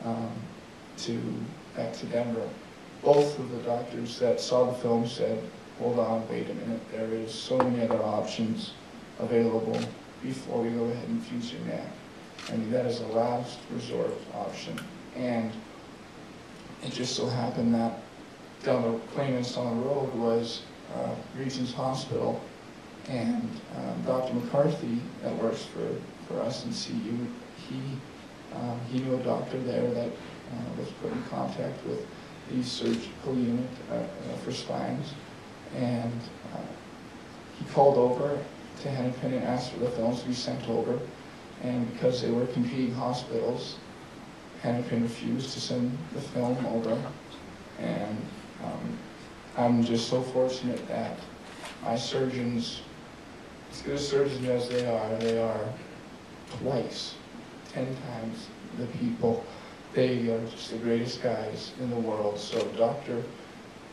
um, back to Denver. Both of the doctors that saw the film said, hold on, wait a minute, there is so many other options available before we go ahead and fuse your neck. I mean, that is a last resort option. And it just so happened that down the claimants on the road was Regent's Hospital, and Dr. McCarthy that works for us in CU, he knew a doctor there that was put in contact with the surgical unit for spines, and he called over to Hennepin and asked for the films to be sent over, and because they were competing hospitals, Hennepin refused to send the film over, and I'm just so fortunate that my surgeons, as good a surgeons as they are twice, 10 times the people. They are just the greatest guys in the world. So Dr.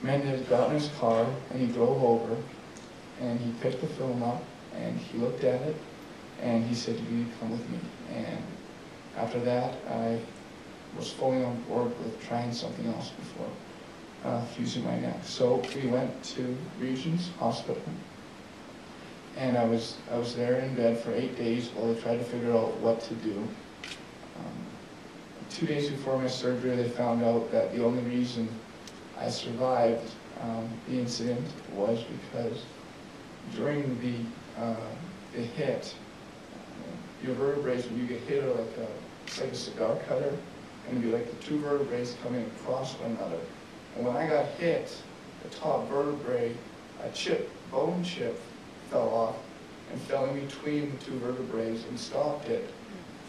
Mendez got in his car and he drove over and he picked the film up and he looked at it and he said, you need to come with me. And after that, I was fully on board with trying something else before fusing my neck. So we went to Regent's Hospital, and I was there in bed for 8 days while they tried to figure out what to do. 2 days before my surgery, they found out that the only reason I survived the incident was because during the hit, your vertebrae, when you get hit, are it's like a cigar cutter, and it'd be like the two vertebrae coming across one another. And when I got hit, the top vertebrae, a bone chip fell off and fell in between the two vertebrae and stopped it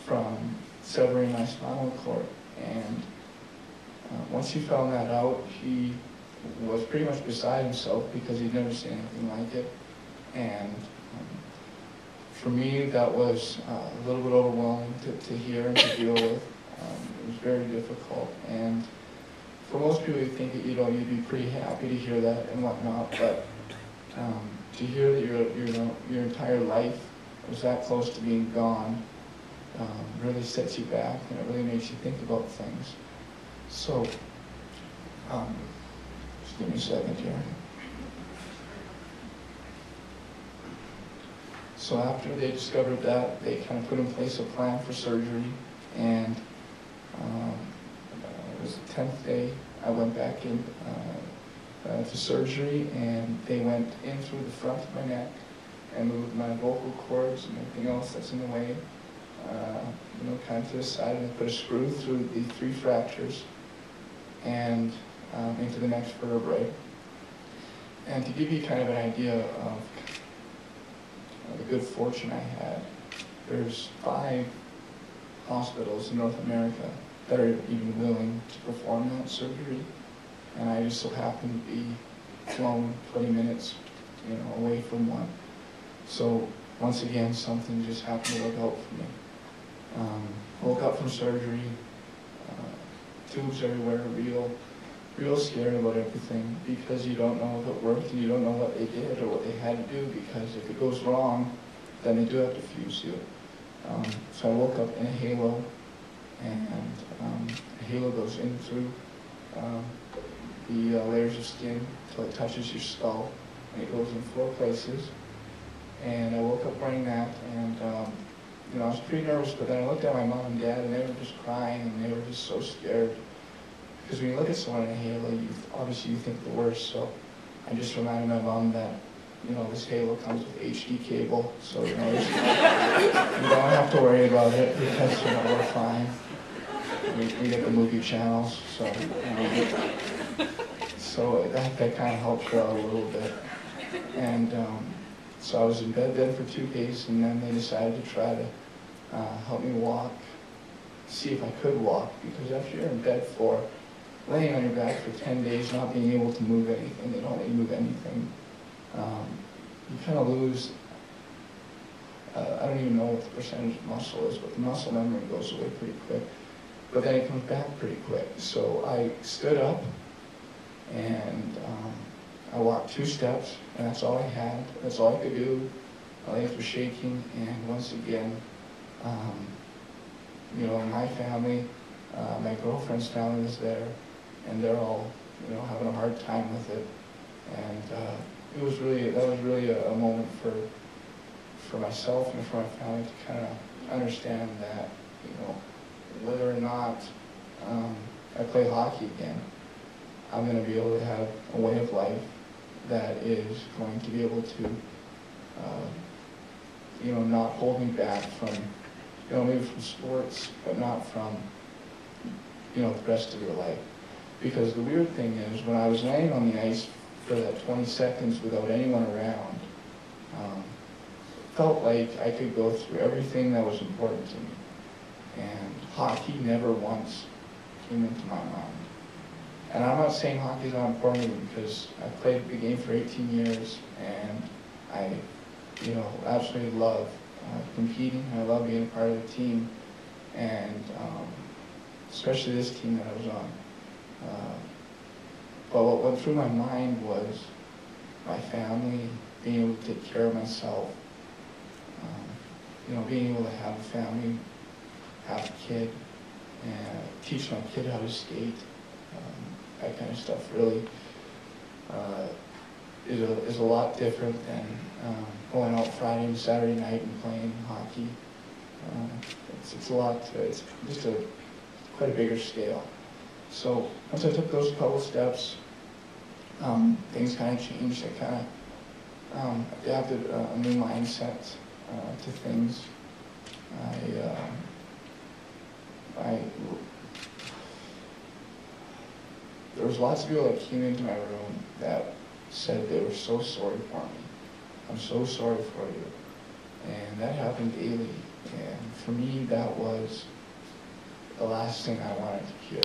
from severing my spinal cord. And once he found that out, he was pretty much beside himself because he'd never seen anything like it. And for me, that was a little bit overwhelming to hear and to deal with. It was very difficult. And for most people, you think that, you'd be pretty happy to hear that and whatnot, but to hear that your entire life was that close to being gone really sets you back, and it really makes you think about things. So, just give me a second here. So after they discovered that, they kind of put in place a plan for surgery, and it was the 10th day I went back in to surgery, and they went in through the front of my neck and moved my vocal cords and everything else that's in the way, kind of to the side, and they put a screw through the 3 fractures and into the next vertebrae. And to give you kind of an idea of the good fortune I had, there's 5 hospitals in North America that are even willing to perform that surgery, and I just so happened to be flown 20 minutes, away from one. So once again, something just happened to work out for me. Woke up from surgery, tubes everywhere, real scared about everything, because you don't know if it worked and you don't know what they did or what they had to do, because if it goes wrong, then they do have to fuse you. So I woke up in a halo, and the halo goes in through the layers of skin until it touches your skull, and it goes in 4 places. And I woke up wearing that, and I was pretty nervous, but then I looked at my mom and dad, and they were just crying, and they were just so scared. Because when you look at someone in a halo, obviously you think the worst. So I just reminded my mom that, this halo comes with HD cable, so you don't have to worry about it, because we're fine. We get the movie channels, so that kind of helped her out a little bit. And so I was in bed then for 2 days, and then they decided to try to help me walk, see if I could walk, because after you're in bed for laying on your back for 10 days, not being able to move anything, they don't let you move anything, you kind of lose, I don't even know what the percentage of muscle is, but the muscle memory goes away pretty quick. But then it comes back pretty quick. So I stood up, and I walked 2 steps, and that's all I had. That's all I could do. My legs were shaking, and once again, my family, my girlfriend's family was there, and they're all, having a hard time with it. And that was really a moment for myself and for my family to kind of understand that, whether or not I play hockey again, I'm going to be able to have a way of life that is going to be able to, not hold me back from, maybe from sports, but not from, the rest of your life. Because the weird thing is, when I was laying on the ice for that 20 seconds without anyone around, it felt like I could go through everything that was important to me. And hockey never once came into my mind. And I'm not saying hockey's not important to me, because I played the game for 18 years, and I, absolutely love competing. I love being a part of the team, and especially this team that I was on. But what went through my mind was my family, being able to take care of myself, being able to have a family, have a kid, and teach my kid how to skate. That kind of stuff really is a lot different than going out Friday and Saturday night and playing hockey. It's just quite a bigger scale. So once I took those couple steps, things kind of changed. I kind of adapted a new mindset to things. There was lots of people that came into my room that said they were so sorry for me. I'm so sorry for you. And that happened daily. And for me, that was the last thing I wanted to hear.